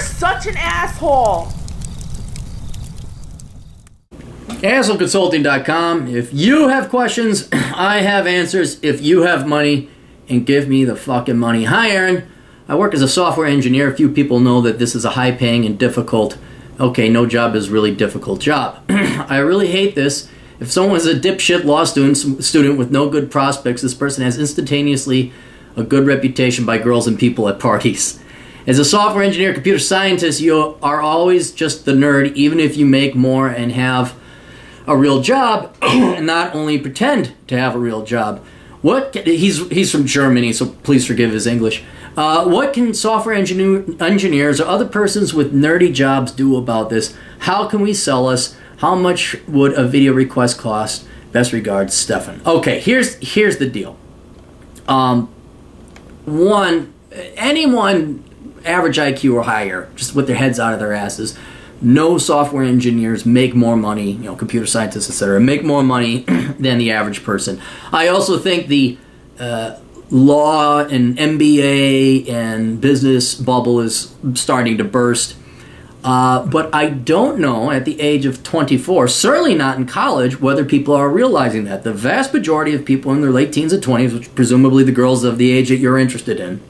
such an asshole. AssholeConsulting.com. If you have questions, I have answers. If you have money, and give me the fucking money. Hi, Aaron. I work as a software engineer. Few people know that this is a high-paying and difficult, okay, no job is really difficult job. I really hate this. If someone is a dipshit law student with no good prospects, this person has instantaneously a good reputation by girls and people at parties. As a software engineer, computer scientist, you are always just the nerd, even if you make more and have a real job, and not only pretend to have a real job. He's from Germany, so please forgive his English. What can software engineers or other persons with nerdy jobs do about this? How can we sell us? How much would a video request cost? Best regards, Stefan. Okay, here's the deal. Anyone average IQ or higher, just with their heads out of their asses, no software engineers make more money, computer scientists, etc., make more money than the average person. I also think the law and MBA and business bubble is starting to burst. But I don't know at the age of 24, certainly not in college, whether people are realizing that. The vast majority of people in their late teens and 20s, which presumably the girls of the age that you're interested in,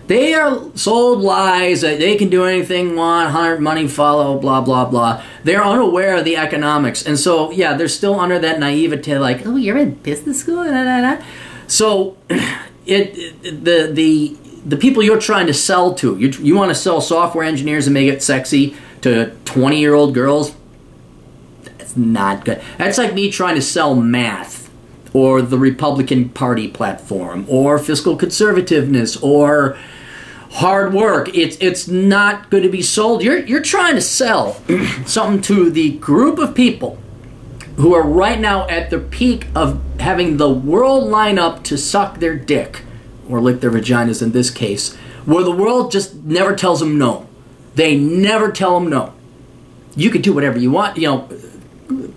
they are sold lies that they can do anything want, 100 money follow, blah, blah, blah. They're unaware of the economics. And so, yeah, they're still under that naivete, like, oh, you're in business school? Da, da, da. So, the people you're trying to sell to, you want to sell software engineers and make it sexy to 20-year-old girls? That's not good. That's like me trying to sell math, or the Republican Party platform, or fiscal conservativeness, or hard work. It's not going to be sold. You're trying to sell something to the group of people who are right now at the peak of having the world line up to suck their dick, or lick their vaginas in this case, where the world just never tells them no. They never tell them no. You can do whatever you want.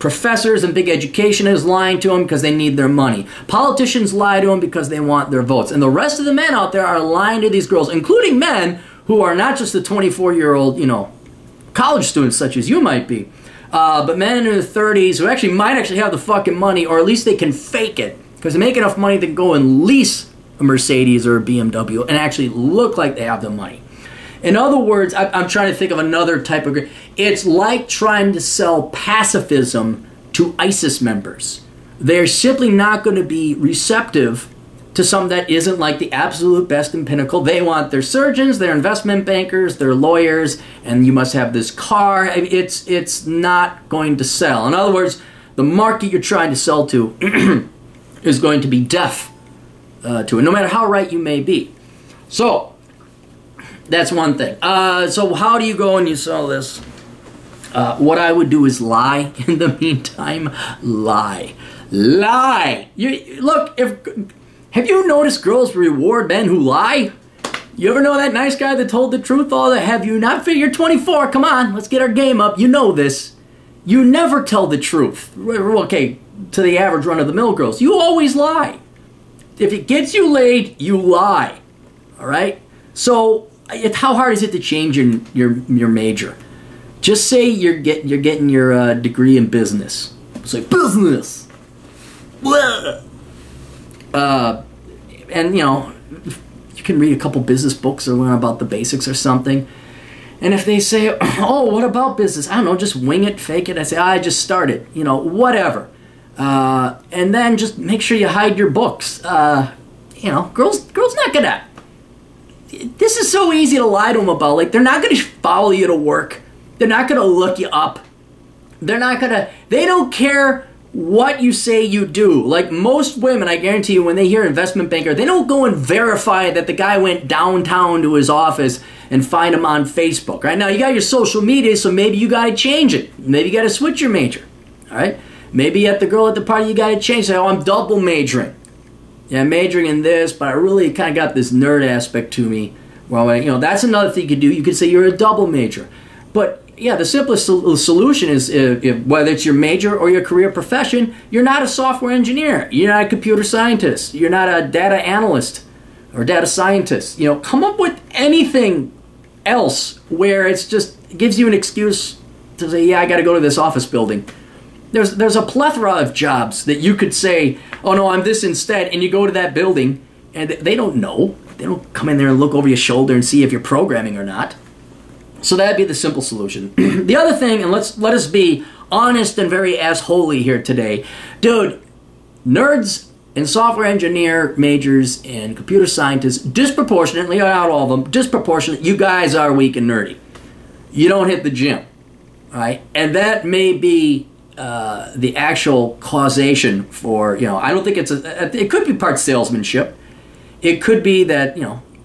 Professors and big education is lying to them because they need their money. Politicians lie to them because they want their votes. And the rest of the men out there are lying to these girls, including men who are not just the 24-year-old, college students such as you might be, but men in their 30s who might have the fucking money, or at least they can fake it because they make enough money to go and lease a Mercedes or a BMW and actually look like they have the money. In other words, I'm trying to think of another type of... It's like trying to sell pacifism to ISIS members. They're simply not going to be receptive to something that isn't like the absolute best and pinnacle. They want their surgeons, their investment bankers, their lawyers, and you must have this car. It's not going to sell. In other words, the market you're trying to sell to is going to be deaf to it, no matter how right you may be. So... that's one thing. So how do you go and you sell this? What I would do is lie in the meantime. Lie. Have you noticed girls reward men who lie? You ever know that nice guy that told the truth? All that? Have you not? You're 24. Come on, let's get our game up. You know this. You never tell the truth. Okay, to the average run-of-the-mill girls. You always lie. If it gets you laid, you lie. All right? So... how hard is it to change your major? Just say you're getting your degree in business. It's like business. And you can read a couple business books or learn about the basics or something. And if they say, oh, what about business? I don't know, just wing it, fake it. I say, I just started. Whatever. And then just make sure you hide your books. Girls not gonna. This is so easy to lie to them about. Like, they're not going to follow you to work. They're not going to look you up. They don't care what you say you do. Like, most women, I guarantee you, when they hear investment banker, they don't go and verify that the guy went downtown to his office and find him on Facebook. Right now, you got your social media, so maybe you got to change it. Maybe you got to switch your major. All right? Maybe at the girl at the party, you got to change. Say, oh, I'm double majoring. Yeah, I'm majoring in this, but I really kind of got this nerd aspect to me. Well, that's another thing you could do. You could say you're a double major. But, yeah, the simplest solution is, if whether it's your major or your career profession, you're not a software engineer. You're not a computer scientist. You're not a data analyst or data scientist. Come up with anything else where it's just it gives you an excuse to say, yeah, I got to go to this office building. There's a plethora of jobs that you could say, oh no, I'm this instead, and you go to that building and they don't know. They don't come in there and look over your shoulder and see if you're programming or not. So that'd be the simple solution. The other thing, and let us be honest and very assholey here today, dude, nerds and software engineer majors and computer scientists, disproportionately, not all of them, disproportionately, you guys are weak and nerdy. You don't hit the gym, right? And that may be the actual causation for, I don't think it could be part salesmanship. It could be that,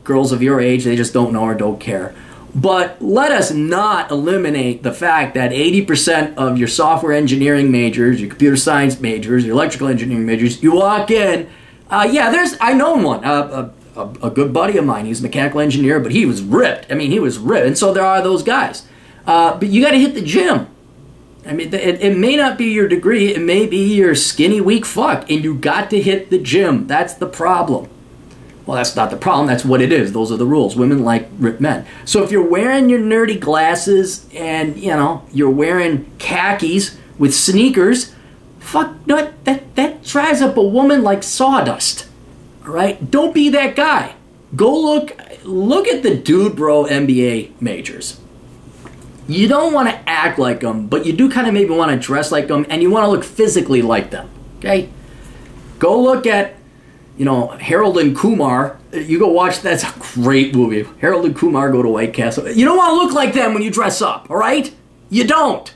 girls of your age, they just don't know or don't care. But let us not eliminate the fact that 80% of your software engineering majors, your computer science majors, your electrical engineering majors, you walk in, I know one, a good buddy of mine. He's a mechanical engineer, but he was ripped. He was ripped. And so there are those guys. But you got to hit the gym. It may not be your degree. It may be your skinny, weak fuck. And you got to hit the gym. That's the problem. Well, that's not the problem. That's what it is. Those are the rules. Women like ripped men. So if you're wearing your nerdy glasses and, you're wearing khakis with sneakers, that dries up a woman like sawdust. All right? Don't be that guy. Go look at the dude bro MBA majors. You don't want to act like them, but you do kind of maybe want to dress like them, and you want to look physically like them. Okay? Go look at Harold and Kumar. You go watch, that's a great movie. Harold and Kumar go to White Castle. You don't want to look like them when you dress up, all right? You don't.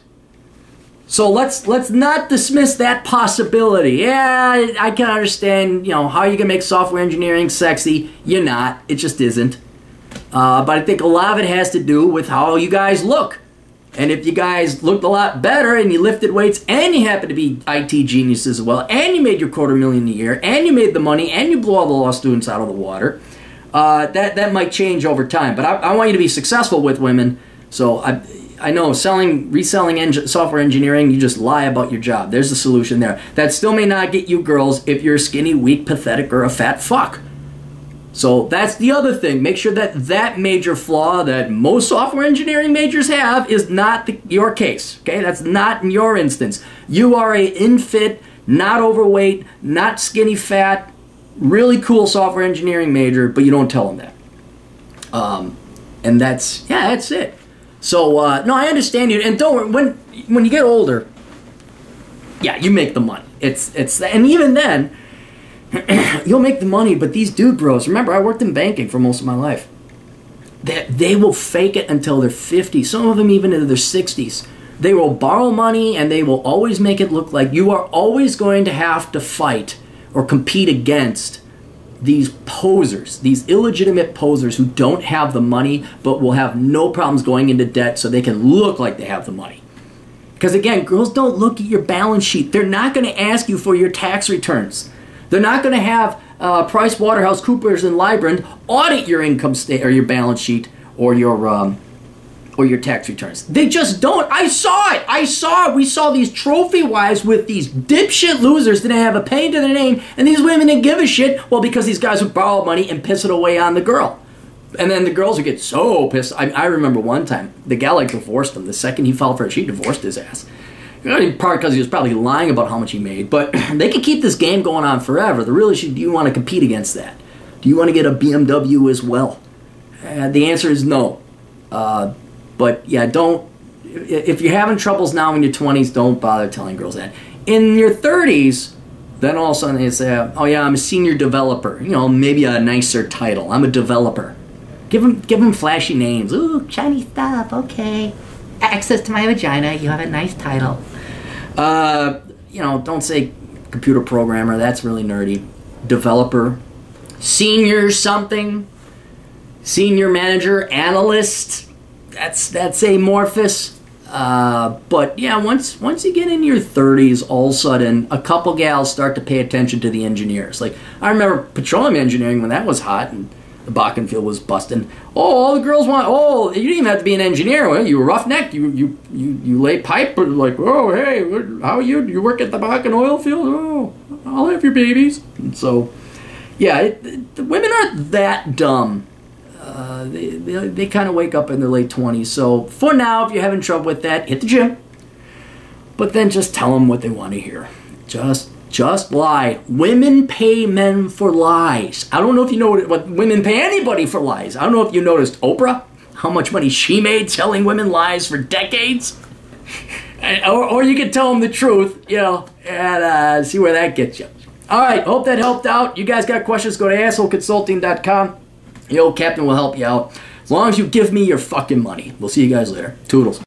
So let's not dismiss that possibility. Yeah, I can understand, how you can make software engineering sexy. You're not. It just isn't. But I think a lot of it has to do with how you guys look. And if you guys looked a lot better and you lifted weights and you happen to be IT geniuses as well, and you made your $250,000 a year, and you made the money, and you blew all the law students out of the water, that might change over time. But I want you to be successful with women. So I know reselling software engineering, you just lie about your job. There's the solution there. That still may not get you girls if you're skinny, weak, pathetic, or a fat fuck. So that's the other thing. Make sure that major flaw that most software engineering majors have is not your case. Okay, that's not in your instance. You are a in-fit, not overweight, not skinny fat, really cool software engineering major, but you don't tell them that. And that's it. So no, I understand you. And don't worry, when you get older, yeah, you make the money. It's and even then. You'll make the money, but these dude bros, remember, I worked in banking for most of my life. They will fake it until they're 50, some of them even into their 60s. They will borrow money, and they will always make it look like you are always going to have to fight or compete against these posers, these illegitimate posers who don't have the money but will have no problems going into debt so they can look like they have the money. Because again, girls don't look at your balance sheet. They're not going to ask you for your tax returns. They're not going to have PricewaterhouseCoopers and Lybrand audit your income statement or your balance sheet or your tax returns. They just don't. I saw it. We saw these trophy wives with these dipshit losers that didn't have a penny to their name, and these women didn't give a shit. Well, because these guys would borrow money and piss it away on the girl. And then the girls would get so pissed. I remember one time, the gal divorced him. The second he filed for it, she divorced his ass. In part because he was probably lying about how much he made. But they could keep this game going on forever. The real issue, do you want to compete against that? Do you want to get a BMW as well? The answer is no. But yeah, don't. If you're having troubles now in your 20s, don't bother telling girls that. In your 30s, then all of a sudden they say, oh yeah, I'm a senior developer. Maybe a nicer title. I'm a developer. Give them flashy names. Ooh, shiny stuff, okay. Access to my vagina, you have a nice title. Don't say computer programmer, that's really nerdy. Developer, senior something, senior manager, analyst, that's amorphous. But yeah, once you get into your 30s, all of a sudden, a couple gals start to pay attention to the engineers. Like, I remember petroleum engineering when that was hot, and the Bakken field was busting. Oh, all the girls want. Oh, you didn't even have to be an engineer. Well, you were roughneck. You lay pipe. Or like, oh, hey, how are you? You work at the Bakken oil field? Oh, I'll have your babies. And so, yeah, the women aren't that dumb. they kind of wake up in their late 20s. So for now, if you're having trouble with that, hit the gym. But then just tell them what they want to hear. Just lie. Women pay men for lies. I don't know if you know what women pay anybody for lies. I don't know if you noticed Oprah, how much money she made telling women lies for decades. Or you can tell them the truth, you know, and see where that gets you. All right, hope that helped out. You guys got questions, go to assholeconsulting.com. The old captain will help you out. As long as you give me your fucking money. We'll see you guys later. Toodles.